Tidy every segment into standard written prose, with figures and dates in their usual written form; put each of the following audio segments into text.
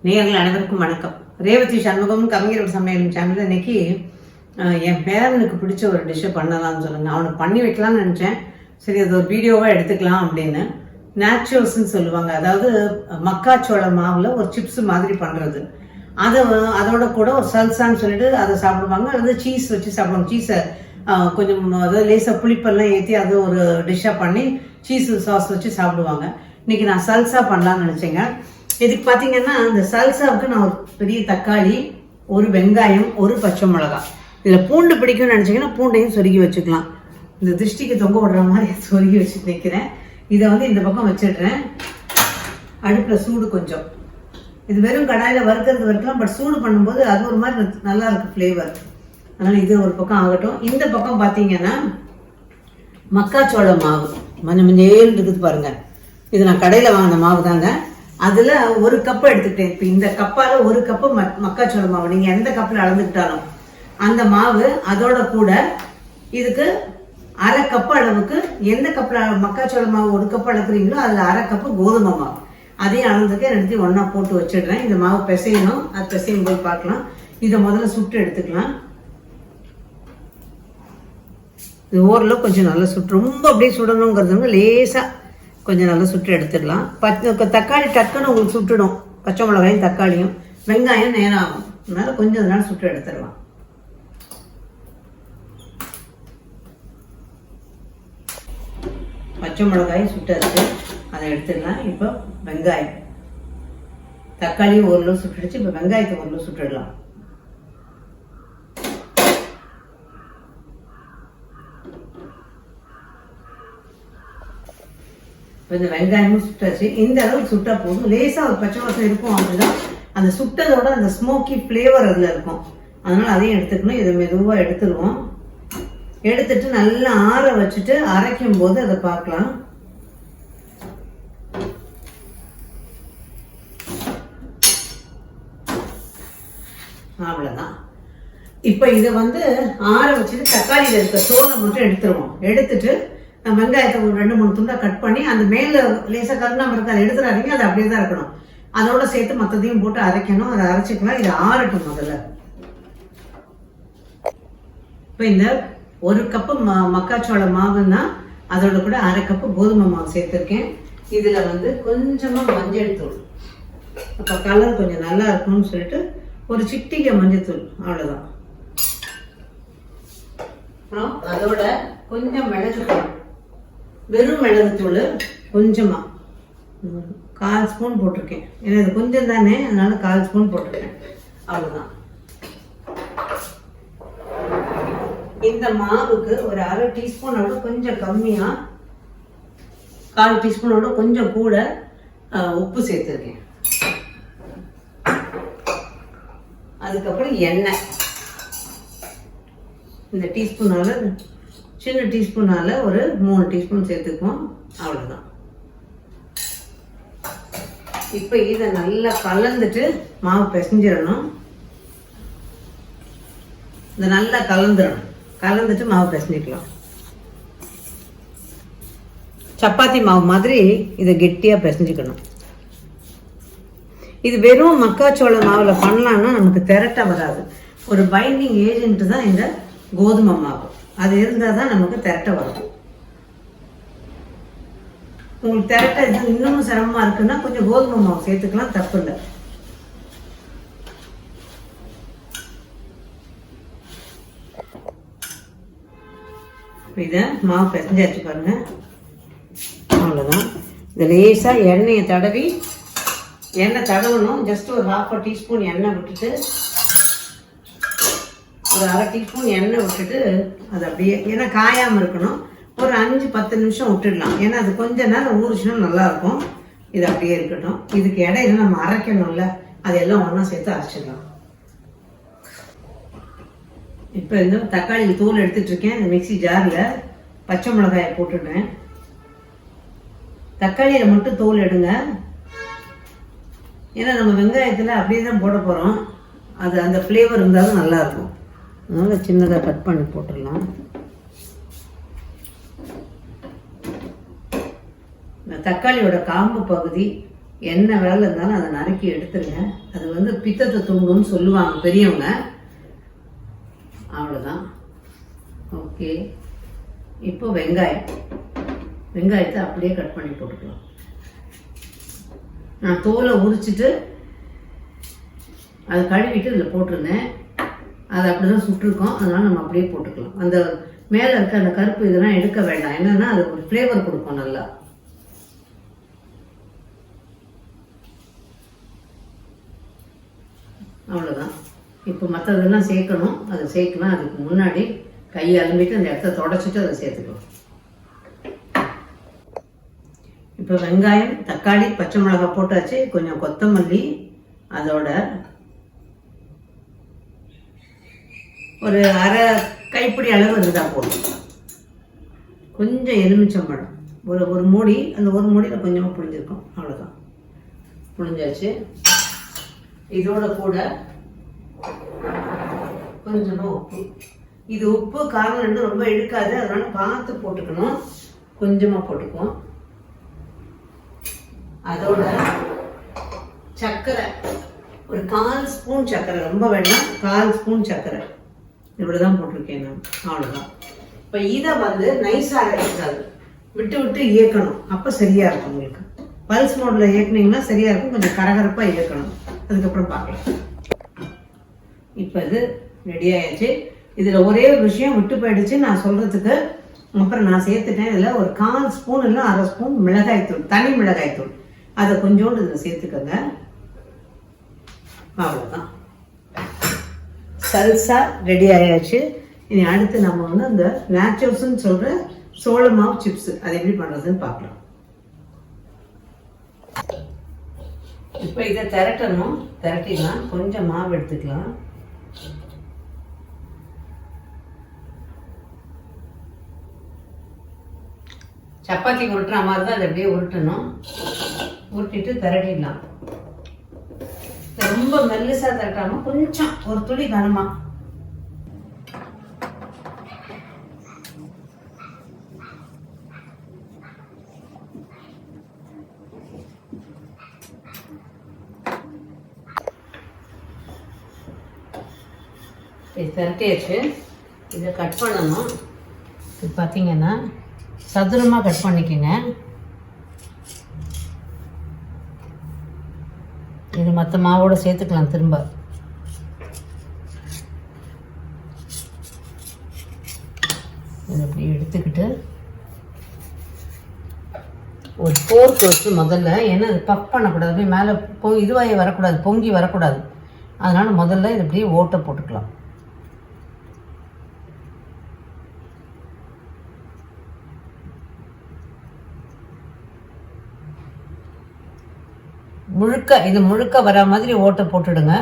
நேயர்கள் அனைவருக்கும் வணக்கம். ரேவதி சண்முகம் கவிஞர் சமையல் சேனல். இன்னைக்கு என் பேரனுக்கு பிடிச்ச ஒரு டிஷ்ஷை பண்ணலாம்னு சொல்லுங்க. அவனுக்கு பண்ணி வைக்கலாம்னு நினைச்சேன். சரி, அது ஒரு வீடியோவா எடுத்துக்கலாம் அப்படின்னு. நேச்சுரல்ஸ்ன்னு சொல்லுவாங்க, அதாவது மக்காச்சோள மாவுல ஒரு சிப்ஸ் மாதிரி பண்றது. அதோட கூட ஒரு சல்சான்னு சொல்லிட்டு அதை சாப்பிடுவாங்க, அல்லது சீஸ் வச்சு சாப்பிடுவாங்க. சீஸை கொஞ்சம் அதாவது லேசாக புளிப்பெல்லாம் ஏற்றி அது ஒரு டிஷ்ஷாக பண்ணி சீஸ் சாஸ் வச்சு சாப்பிடுவாங்க. இன்னைக்கு நான் சல்சா பண்ணலாம்னு நினைச்சேங்க. இதுக்கு பார்த்தீங்கன்னா, இந்த சல்சாவுக்கு நான் ஒரு பெரிய தக்காளி, ஒரு வெங்காயம், ஒரு பச்சை மிளகாய். இதில் பூண்டு பிடிக்கும்னு நினச்சிங்கன்னா பூண்டையும் சொருகி வச்சுக்கலாம். இந்த திருஷ்டிக்கு தொங்க விடுற மாதிரி சொருகி வச்சுட்டு நிற்கிறேன். இதை இந்த பக்கம் வச்சிடுறேன். அடுப்பில் சூடு கொஞ்சம், இது வெறும் கடாயில் வறுக்கிறது வறுக்கலாம், பட் சூடு பண்ணும்போது அது ஒரு மாதிரி நல்லா இருக்கு ஃப்ளேவர். அதனால் இது ஒரு பக்கம் ஆகட்டும். இந்த பக்கம் பார்த்தீங்கன்னா மக்காச்சோள மாவு மஞ்சள் இருக்குது பாருங்க. இது நான் கடையில் வாங்கின மாவு தாங்க. அதில் ஒரு கப்பு எடுத்துக்கிட்டேன். இப்போ இந்த கப்பால் ஒரு கப்பு மக்காச்சோள மாவு, நீங்கள் எந்த கப்பில் அளந்துக்கிட்டாலும் அந்த மாவு, அதோட கூட இதுக்கு அரை கப்பு அளவுக்கு, எந்த கப்பில் மக்காச்சோள மாவு ஒரு கப்பு அளக்குறீங்களோ அதில் அரை கப்பு கோதுமை மாவு, அதையும் அளந்துக்கு எடுத்து ஒன்றா போட்டு வச்சிடுறேன். இந்த மாவு பிசையணும், அது பிசையும் போய் பார்க்கலாம். இதை முதல்ல சுட்டு எடுத்துக்கலாம். இது ஓரளவு கொஞ்சம் நல்லா சுட்டு, ரொம்ப அப்படியே சுடணுங்கிறதுங்க, லேசாக கொஞ்சம் நல்லா சுட்டு எடுத்துடலாம். தக்காளி டக்குன்னு உங்களுக்கு சுட்டுடும், பச்சை மிளகாயும் தக்காளியும். வெங்காயம் நேரம் ஆகும், அதனால கொஞ்சம் அதனால சுட்டு எடுத்துடலாம். பச்சை மிளகாயும் சுட்டாச்சு, அதை எடுத்துடலாம். இப்போ வெங்காயம், தக்காளியும் ஓரளவு சுட்டுடுச்சு. இப்போ வெங்காயத்தை ஓரளவு சுட்டுடலாம். இந்த வெங்காயமும் சுட்டாச்சு. இந்த அளவுக்கு சுட்டா போதும். லேசாக ஒரு பச்சை வாசம் இருக்கும், அதுதான் அந்த சுட்டதோட அந்த ஸ்மோக்கி ஃப்ளேவர் அதில் இருக்கும். அதனால அதையும் எடுத்துக்கணும். இதை மெதுவாக எடுத்துருவோம். எடுத்துட்டு நல்லா ஆற வச்சுட்டு அரைக்கும் போது அதை பார்க்கலாம். அவ்வளோதான். இப்போ இதை ஆற வச்சுட்டு தக்காளியில் இருக்க தோலை மட்டும் எடுத்துருவோம். எடுத்துட்டு வெங்காயத்தை ஒரு 2-3 துண்டா கட் பண்ணி, அந்த மேல லேசா கருணாம இருக்கு, அதை எடுத்துடாதீங்க, அது அப்படியே தான் இருக்கணும். அதோட சேர்த்து மற்றதையும் போட்டு அரைக்கணும். அதை அரைச்சிக்கலாம். இது ஆறட்டும் முதல்ல. இப்போ இந்த ஒரு கப்பு மக்காச்சோள மாவுன்னா அதோட கூட அரை கப்பு கோதுமை மாவு சேர்த்துருக்கேன். இதுல கொஞ்சமா மஞ்சள் தூள், அப்ப கலர் கொஞ்சம் நல்லா இருக்கும்னு சொல்லிட்டு ஒரு சிட்டிகை மஞ்சள் தூள், அவ்வளவுதான். அப்புறம் அதோட கொஞ்சம் மிளகுத்தூள், வெறும் மிளகுத்தூள் கொஞ்சமா 1/4 ஸ்பூன் போட்டிருக்கேன். ஏன்னா இது கொஞ்சம் தானே, அதனால 1/4 ஸ்பூன் போட்டிருக்கேன், அவ்வளவுதான். இந்த மாவுக்கு ஒரு அரை டீஸ்பூனோட கொஞ்சம் கம்மியா, 1/4 டீஸ்பூனோட கொஞ்சம் கூட உப்பு சேர்த்துருக்கேன். அதுக்கப்புறம் எண்ணெய், இந்த டீஸ்பூனால, சின்ன டீஸ்பூனால ஒரு 3 டீஸ்பூன் சேர்த்துக்குவோம், அவ்வளவுதான். இப்போ இதை நல்லா கலந்துட்டு மாவு பிசைஞ்சிடணும். இதை நல்லா கலந்துட்டு மாவு பிசைஞ்சிக்கலாம். சப்பாத்தி மாவு மாதிரி இதை கெட்டியா பிசைஞ்சுக்கணும். இது வெறும் மக்காச்சோள மாவுல பண்ணலாம்னா நமக்கு திரட்ட வராது. ஒரு பைண்டிங் ஏஜென்ட் தான் இந்த கோதுமை மாவு. அது இருந்தால் தான் நமக்கு திரட்ட வரும். உங்களுக்கு திரட்ட இது இன்னமும் சிரமமா இருக்குன்னா கொஞ்சம் கோதுமை மாவு சேர்த்துக்கலாம், தப்பு இல்லை. இதை மாவு பிசைஞ்சாச்சு பாருங்க, அவ்வளோதான். இந்த லேசாக எண்ணெயை தடவி, எண்ணெய் தடவணும். ஜஸ்ட் ஒரு 1/2 டீஸ்பூன் எண்ணெய் விட்டுட்டு, ஒரு அரை டீஸ்பூன் எண்ணெய் விட்டுட்டு, அது அப்படியே, ஏன்னா காயாமல் இருக்கணும், ஒரு 5-10 நிமிஷம் விட்டுடலாம். ஏன்னா அது கொஞ்ச நேரம் ஊறிச்சுன்னா நல்லா இருக்கும். இது அப்படியே இருக்கட்டும். இதுக்கு இடையில நம்ம அரைக்கணும்ல, அதெல்லாம் ஒன்றா சேர்த்து அரைச்சிடலாம். இப்போ இந்த தக்காளி தூள் எடுத்துட்டு இருக்கேன். இந்த மிக்சி ஜாரில் பச்சை மிளகாயை போட்டுடுறேன். தக்காளியில் மட்டும் தோல் எடுங்க, ஏன்னா நம்ம வெங்காயத்தில் அப்படியே தான் போட போகிறோம். அது அந்த ஃப்ளேவர் இருந்தாலும் நல்லா இருக்கும். அதனால சின்னதாக கட் பண்ணி போட்டுடலாம். இந்த தக்காளியோட காம்பு பகுதி என்ன வேலை இருந்தாலும் அதை நறுக்கி எடுத்துருங்க. அது வந்து பித்தத்தை தூண்டும்னு சொல்லுவாங்க பெரியவங்க. அவ்வளோதான். ஓகே, இப்போ வெங்காயத்தை அப்படியே கட் பண்ணி போட்டுக்கலாம். நான் தோலை உரிச்சிட்டு அதை கழுவிட்டு இதில் போட்டிருந்தேன். அது அப்படி தான் சுட்டிருக்கோம், அதனால நம்ம அப்படியே போட்டுக்கலாம். அந்த மேலே இருக்க அந்த கருப்பு இதெல்லாம் எடுக்க வேண்டாம். என்னன்னா அது ஒரு ஃப்ளேவர் கொடுக்கும் நல்லா. அவ்வளோதான். இப்போ மற்றதெல்லாம் சேர்க்கணும். அதை சேர்க்கலாம். அதுக்கு முன்னாடி கையை அலம்பிட்டு அந்த இடத்த தொடச்சிட்டு அதை சேர்த்துக்கலாம். இப்போ வெங்காயம், தக்காளி, பச்சை மிளகாய் போட்டாச்சு. கொஞ்சம் கொத்தமல்லி, அதோட ஒரு அரை கைப்பிடி அளவு இருந்தால் போதும். கொஞ்சம் எலுமிச்சம்பழம், ஒரு மூடி, அந்த ஒரு மூடியில் கொஞ்சமாக புளிஞ்சிருக்கும். அவ்வளோதான், புளிஞ்சாச்சு. இதோட கூட கொஞ்சமாக உப்பு. இது உப்பு காரம் ரெண்டும் ரொம்ப இழுக்காது, அதனால பார்த்து போட்டுக்கணும். கொஞ்சமாக போட்டுக்குவோம். அதோட சர்க்கரை, ஒரு 1/4 ஸ்பூன் சர்க்கரை, ரொம்ப வேண்டாம், 1/4 ஸ்பூன் சர்க்கரை. இவ்வளோதான் போட்டிருக்கேன் நான். அவ்வளோதான். இப்போ இதை வந்து நைஸாக அரைக்காது, விட்டு விட்டு இயக்கணும். அப்போ சரியாக இருக்கும் உங்களுக்கு. பல்ஸ் மோடில் இயக்குனீங்கன்னா சரியாக இருக்கும். கொஞ்சம் கரகரப்பாக இயக்கணும். அதுக்கப்புறம் பார்க்கலாம். இப்போ இது ரெடி ஆயிடுச்சு. இதில் ஒரே ஒரு விஷயம் விட்டு போயிடுச்சு நான் சொல்கிறதுக்கு. அப்புறம் நான் சேர்த்துட்டேன். இதில் ஒரு 1/4 ஸ்பூன் இல்லை 1/2 ஸ்பூன் மிளகாய்த்தூள், தனி மிளகாய்த்தூள். அதை கொஞ்சோண்டு இதில் சேர்த்துக்கோங்க. அவ்வளோதான், சல்சா ரெடி ஆயாச்சு. இனி அடுத்து நம்ம வந்து அந்த நேச்சோஸ்ன்னு சொல்கிற சோள மாவு சிப்ஸ் அது எப்படி பண்ணுறதுன்னு பார்க்கலாம். இப்போ இதை திரட்டிடலாம். கொஞ்சம் மாவு எடுத்துக்கலாம். சப்பாத்தி உருட்டுற மாதிரி தான் அதை அப்படியே உருட்டணும். உருட்டிட்டு திரட்டிடலாம். ரொம்ப மெல்லிசா திரட்டாம கொஞ்சம் ஒரு துளி கனமா. இது திரட்டியாச்சு. இதை கட் பண்ணணும். இது பார்த்தீங்கன்னா சதுரமாக கட் பண்ணிக்கோங்க. இது மற்ற மாவோட சேர்த்துக்கலாம். திரும்ப இதை அப்படி எடுத்துக்கிட்டு ஒரு ஃபோர்க் வச்சு முதல்ல, ஏன்னா அது பஃப் பண்ணக்கூடாது, போய் மேலே இதுவாகி வரக்கூடாது, பொங்கி வரக்கூடாது. அதனால முதல்ல இது அப்படியே ஓட்டை போட்டுக்கலாம். இது முழுக்க வர மாதிரி ஓட்டை போட்டுடுங்க.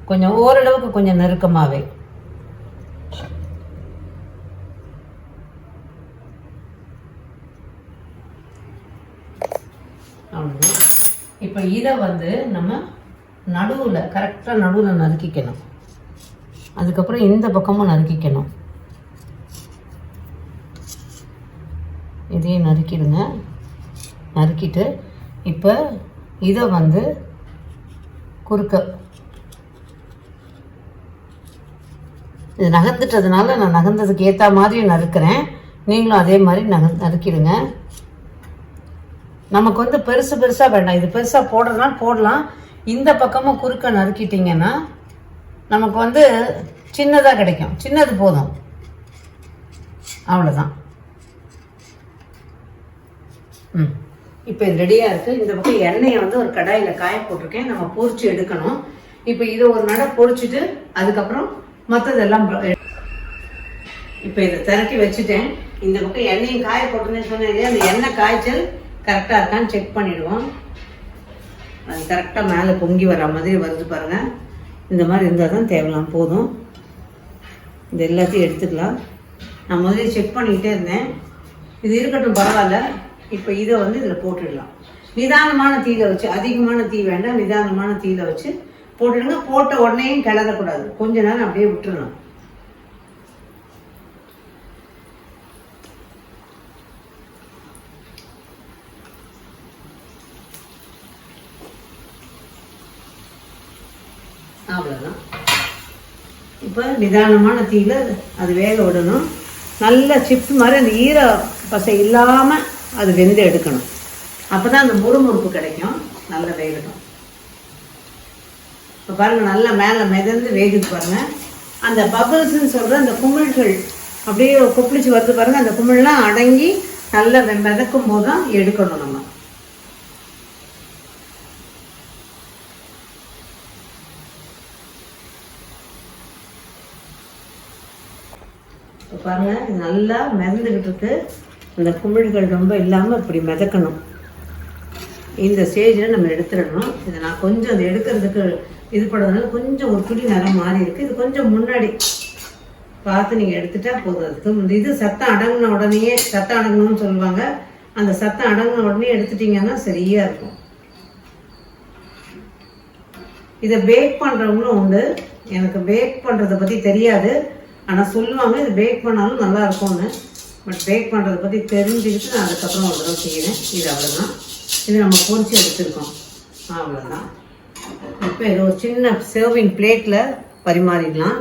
கொஞ்சம் ஓரளவுக்கு கொஞ்சம் நெருக்கமாகவே. அவ்வளோதான். இப்போ இதை வந்து நம்ம நடுவில் கரெக்டாக நடுவில் நறுக்கிக்கணும். அதுக்கப்புறம் இந்த பக்கமும் நறுக்கிக்கணும். இதையும் நறுக்கிடுங்க. நறுக்கிட்டு இப்போ இதை வந்து குறுக்க இது நகர்ந்துட்டதுனால நான் நகர்ந்ததுக்கு ஏற்ற மாதிரி நறுக்கிறேன். நீங்களும் அதே மாதிரி நறுக்கிடுங்க. நமக்கு வந்து பெருசாக வேண்டாம். இது பெருசாக போடுறதுனால போடலாம். இந்த பக்கமும் குறுக்க நறுக்கிட்டிங்கன்னா நமக்கு வந்து சின்னதாக கிடைக்கும். சின்னது போதும். அவ்வளோதான். இப்போ இது ரெடியாக இருக்குது. இந்த பக்கம் எண்ணெயை வந்து ஒரு கடாயில் காய போட்டிருக்கேன். நம்ம பொரிச்சு எடுக்கணும். இப்போ இதை ஒரு நடை பொரிச்சுட்டு அதுக்கப்புறம் மற்றதெல்லாம் இப்போ இதை திரட்டி வச்சுட்டேன். இந்த பக்கம் எண்ணெயும் காய போட்டுன்னு சொன்னேன் இல்லையா, அந்த எண்ணெய் காய்ச்சல் கரெக்டாக இருக்கான்னு செக் பண்ணிவிடுவோம். அது கரெக்டாக மேலே பொங்கி வர மாதிரி வருது பாருங்கள். இந்த மாதிரி இருந்தால் தான் தேவலாம். போதும். இது எல்லாத்தையும் எடுத்துக்கலாம். நான் முதல்ல செக் பண்ணிக்கிட்டே இருந்தேன். இது இருக்கட்டும், பரவாயில்ல. இப்போ இதை வந்து இதில் போட்டுடலாம். நிதானமான தீயில வச்சு, அதிகமான தீ வேண்டாம், நிதானமான தீயில வச்சு போட்டுடுங்க. போட்ட உடனேயும் கிளறக்கூடாது. கொஞ்ச நேரம் அப்படியே விட்டுடணும். அவ்வளோதான். இப்போ நிதானமான தீயில அது வேக விடணும். நல்ல சிப்ஸ் மாதிரி அந்த ஈர பசை இல்லாமல் அது வெந்து எடுக்கணும். அப்போ தான் அந்த முறுமுறுப்பு கிடைக்கும். நல்லா வேகட்டும். இப்போ பாருங்கள், நல்லா மேலே மிதந்து வேகுது பாருங்கள். அந்த பபிள்ஸ்ன்னு சொல்கிற அந்த குமிழ்கள் அப்படியே கொப்பளிச்சு வருது பாருங்கள். அந்த குமிழ்லாம் அடங்கி நல்லா மிதக்கும் போது தான் எடுக்கணும் நம்ம. இப்போ பாருங்கள், இது நல்லா மிதந்துக்கிட்டு இருக்கு. அந்த குமிழ்கள் ரொம்ப இல்லாமல் இப்படி மிதக்கணும். இந்த ஸ்டேஜில் நம்ம எடுத்துடணும். இதை நான் கொஞ்சம் அதை எடுக்கிறதுக்கு இது பண்ணுறதுனால கொஞ்சம் ஒரு துளி நிறம் மாறி இருக்குது. இது கொஞ்சம் முன்னாடி பார்த்து நீங்கள் எடுத்துட்டா போதும். அதுக்கு இது சத்தம் அடங்கின உடனேயே, சத்தம் அடங்கணும்னு சொல்லுவாங்க, அந்த சத்தம் அடங்கின உடனே எடுத்துட்டிங்கன்னா சரியாக இருக்கும். இதை பேக் பண்ணுறவங்களும் உண்டு. எனக்கு பேக் பண்ணுறதை பற்றி தெரியாது, ஆனால் சொல்லுவாங்க இது பேக் பண்ணாலும் நல்லா இருக்கும்னு. பட் பேக் பண்ணுறதை பற்றி தெரிஞ்சுக்கிட்டு நான் அதுக்கப்புறம் ஒரு தடவை செய்கிறேன். இது அவ்வளோதான். இது நம்ம பொரிச்சு எடுத்துருக்கோம். அவ்வளோதான். இப்போ இது ஒரு சின்ன சர்விங் பிளேட்டில் பரிமாறிடலாம்.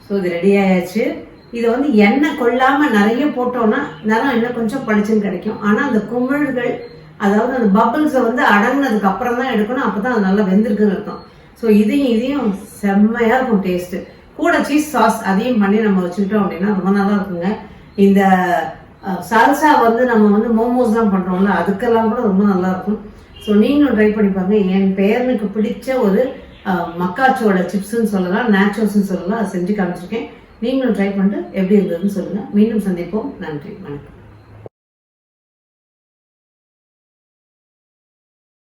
ஸோ இது ரெடி ஆயாச்சு. இதை எண்ணெய் கொள்ளாமல் நிறைய போட்டோன்னா நிறம் இன்னும் கொஞ்சம் பளிச்சுன்னு கிடைக்கும். ஆனால் அந்த குமிழ்கள், அதாவது அந்த பபிள்ஸை அடங்கினதுக்கு அப்புறம் தான் எடுக்கணும். அப்போ தான் அது நல்லா வெந்திருக்குன்னு இருக்கும். ஸோ இதையும் செம்மையாக இருக்கும் டேஸ்ட்டு. கூட சீஸ் சாஸ் அதையும் பண்ணி நம்ம வச்சுக்கிட்டோம் அப்படின்னா ரொம்ப நல்லா இருக்குங்க. இந்த சால்சா நம்ம மோமோஸ் தான் பண்ணுறோம்ல, அதுக்கெல்லாம் கூட ரொம்ப நல்லா இருக்கும். ஸோ நீங்களும் ட்ரை பண்ணி பாருங்க. என் பேரனுக்கு பிடிச்ச ஒரு மக்காச்சோட சிப்ஸ்ன்னு சொல்லலாம், நேச்சோஸ்ன்னு சொல்லலாம், அதை செஞ்சு காமிச்சிருக்கேன். நீங்களும் ட்ரை பண்ணிட்டு எப்படி இருந்ததுன்னு சொல்லுங்கள். மீண்டும் சந்திப்போம். நன்றி, வணக்கம்.